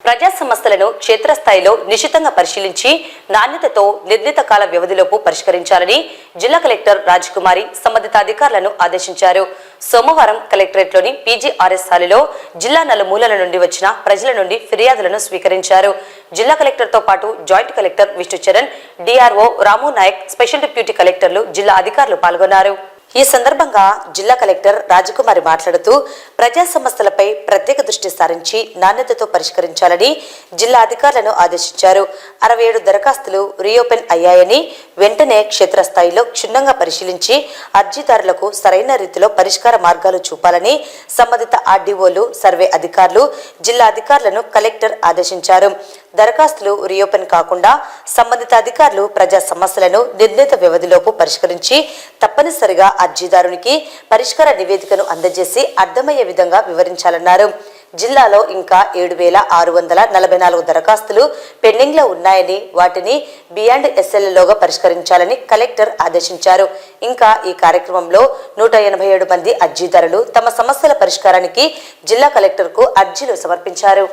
ప్రజా సమస్యలను క్షేత్రస్థాయిలో నిశితంగా పరిశీలించి నాణ్యతతో నిర్ణీత కాల వ్యవధిలోపు పరిష్కరించాలని జిల్లా కలెక్టర్ రాజకుమారి సంబంధిత అధికారులను ఆదేశించారు. సోమవారం కలెక్టరేట్లోని పీజీఆర్ఎస్ హాలులో జిల్లా నలుమూలల నుండి వచ్చిన ప్రజల నుండి ఫిర్యాదులను స్వీకరించారు. జిల్లా కలెక్టర్తో పాటు జాయింట్ కలెక్టర్ విష్ణుచరణ్, డిఆర్ఓ రాము నాయక్, స్పెషల్ డిప్యూటీ కలెక్టర్లు, జిల్లా అధికారులు పాల్గొన్నారు. ఈ సందర్భంగా జిల్లా కలెక్టర్ రాజకుమారి మాట్లాడుతూ ప్రజా సమస్యలపై ప్రత్యేక దృష్టి సారించి నాణ్యతతో పరిష్కరించాలని జిల్లా అధికారులను ఆదేశించారు. 67 దరఖాస్తులు రీఓపెన్ అయ్యాయని వెంటనే క్షేత్రస్థాయిలో క్షుణ్ణంగా పరిశీలించి అర్జీదారులకు సరైన రీతిలో పరిష్కార మార్గాలు చూపాలని సంబంధిత ఆర్డీఓలు, సర్వే అధికారులు, జిల్లా అధికారులను కలెక్టర్ ఆదేశించారు. దరఖాస్తులు రీఓపెన్ కాకుండా సంబంధిత అధికారులు ప్రజా సమస్యలను నిర్ణీత వ్యవధిలోపు పరిష్కరించి తప్పనిసరిగా అర్జీదారునికి పరిష్కార నివేదికను అందజేసి అర్థమయ్యే విధంగా వివరించాలన్నారు. జిల్లాలో ఇంకా 7,644 దరఖాస్తులు పెండింగ్ లో ఉన్నాయని, వాటిని B&SLలోగా పరిష్కరించాలని కలెక్టర్ ఆదేశించారు. ఇంకా ఈ కార్యక్రమంలో 187 మంది అర్జీదారులు తమ సమస్యల పరిష్కారానికి జిల్లా కలెక్టర్కు అర్జీలు సమర్పించారు.